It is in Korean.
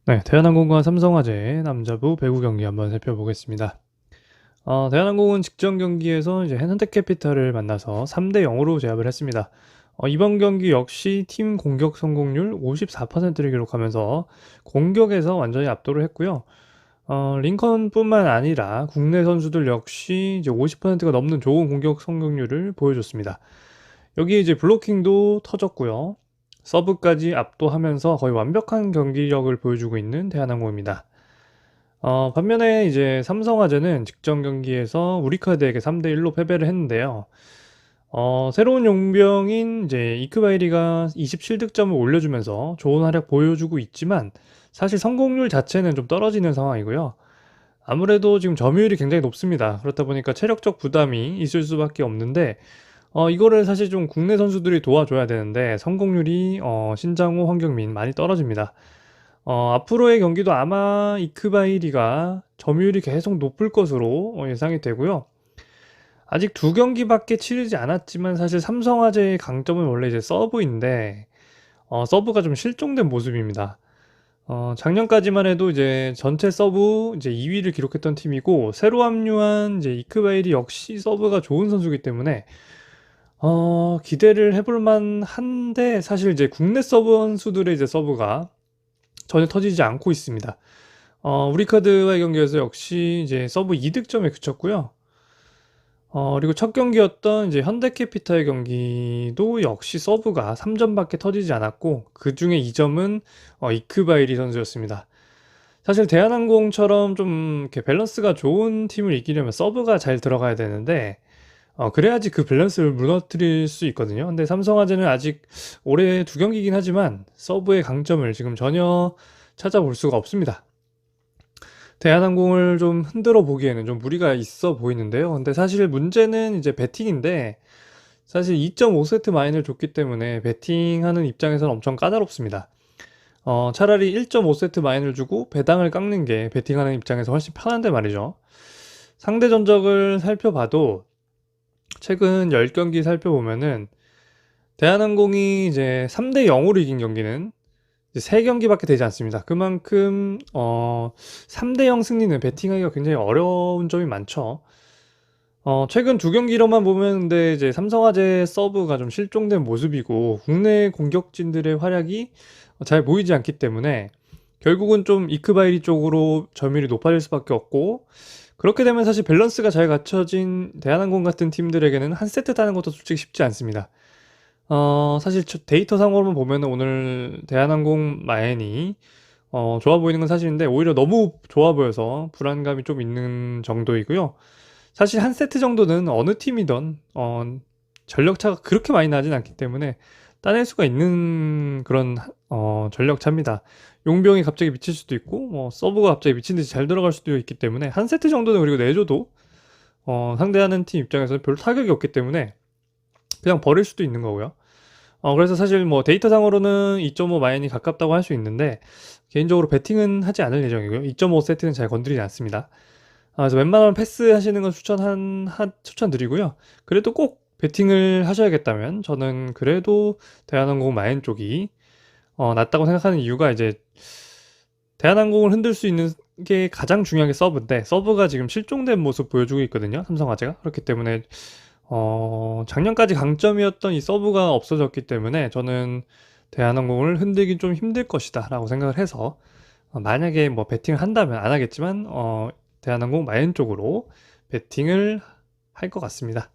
네, 대한항공과 삼성화재 남자부 배구 경기 한번 살펴보겠습니다. 대한항공은 직전 경기에서 이제 현대캐피탈을 만나서 3대 0으로 제압을 했습니다. 이번 경기 역시 팀 공격 성공률 54%를 기록하면서 공격에서 완전히 압도를 했고요. 링컨뿐만 아니라 국내 선수들 역시 이제 50%가 넘는 좋은 공격 성공률을 보여줬습니다. 여기 이제 블로킹도 터졌고요. 서브까지 압도하면서 거의 완벽한 경기력을 보여주고 있는 대한항공입니다. 반면에 이제 삼성화재는 직전 경기에서 우리카드에게 3대 1로 패배를 했는데요. 새로운 용병인 이제 이크바이리가 27득점을 올려주면서 좋은 활약 보여주고 있지만 사실 성공률 자체는 좀 떨어지는 상황이고요. 아무래도 지금 점유율이 굉장히 높습니다. 그렇다 보니까 체력적 부담이 있을 수밖에 없는데 이거를 사실 좀 국내 선수들이 도와줘야 되는데 성공률이 신장호, 황경민 많이 떨어집니다. 앞으로의 경기도 아마 이크바이리가 점유율이 계속 높을 것으로 예상이 되고요. 아직 두 경기밖에 치르지 않았지만 사실 삼성화재의 강점은 원래 이제 서브인데 서브가 좀 실종된 모습입니다. 작년까지만 해도 이제 전체 서브 이제 2위를 기록했던 팀이고 새로 합류한 이제 이크바이리 역시 서브가 좋은 선수이기 때문에 기대를 해볼 만한데 사실 이제 국내 서브 선수들의 이제 서브가 전혀 터지지 않고 있습니다. 우리카드와의 경기에서 역시 이제 서브 2득점에 그쳤고요. 그리고 첫 경기였던 이제 현대캐피탈 경기도 역시 서브가 3점밖에 터지지 않았고 그 중에 2점은 이크바이리 선수였습니다. 사실 대한항공처럼 좀 이렇게 밸런스가 좋은 팀을 이기려면 서브가 잘 들어가야 되는데 그래야지 그 밸런스를 무너뜨릴 수 있거든요. 근데 삼성화재는 아직 올해 두 경기긴 하지만 서브의 강점을 지금 전혀 찾아볼 수가 없습니다. 대한항공을 좀 흔들어 보기에는 좀 무리가 있어 보이는데요. 근데 사실 문제는 이제 배팅인데 사실 2.5세트 마인을 줬기 때문에 배팅하는 입장에서는 엄청 까다롭습니다. 차라리 1.5세트 마인을 주고 배당을 깎는 게 배팅하는 입장에서 훨씬 편한데 말이죠. 상대 전적을 살펴봐도 최근 10경기 살펴보면은 대한항공이 이제 3대 0으로 이긴 경기는 이제 3경기밖에 되지 않습니다. 그만큼 3대 0 승리는 배팅하기가 굉장히 어려운 점이 많죠. 최근 두 경기로만 보면 근데 이제 삼성화재 서브가 좀 실종된 모습이고 국내 공격진들의 활약이 잘 보이지 않기 때문에 결국은 좀 이크바이리 쪽으로 점유율이 높아질 수밖에 없고 그렇게 되면 사실 밸런스가 잘 갖춰진 대한항공 같은 팀들에게는 한 세트 따는 것도 솔직히 쉽지 않습니다. 사실 데이터상으로만 보면 오늘 대한항공 마인이 좋아 보이는 건 사실인데 오히려 너무 좋아 보여서 불안감이 좀 있는 정도이고요. 사실 한 세트 정도는 어느 팀이든 전력 차가 그렇게 많이 나진 않기 때문에 따낼 수가 있는 그런 전력 차입니다. 용병이 갑자기 미칠 수도 있고 뭐 서브가 갑자기 미친 듯이 잘 들어갈 수도 있기 때문에 한 세트 정도는 그리고 내줘도 상대하는 팀 입장에서는 별로 타격이 없기 때문에 그냥 버릴 수도 있는 거고요. 그래서 사실 뭐 데이터상으로는 2.5 마인이 가깝다고 할 수 있는데 개인적으로 배팅은 하지 않을 예정이고요. 2.5 세트는 잘 건드리지 않습니다. 그래서 웬만하면 패스 하시는 건 추천드리고요. 그래도 꼭 배팅을 하셔야겠다면 저는 그래도 대한항공 마인 쪽이 낫다고 생각하는 이유가 이제 대한항공을 흔들 수 있는 게 가장 중요한 게 서브인데 서브가 지금 실종된 모습 보여주고 있거든요. 삼성화재가. 그렇기 때문에 작년까지 강점이었던 이 서브가 없어졌기 때문에 저는 대한항공을 흔들긴 좀 힘들 것이다 라고 생각을 해서 만약에 뭐 배팅을 한다면 안 하겠지만 대한항공 마인 쪽으로 배팅을 할 것 같습니다.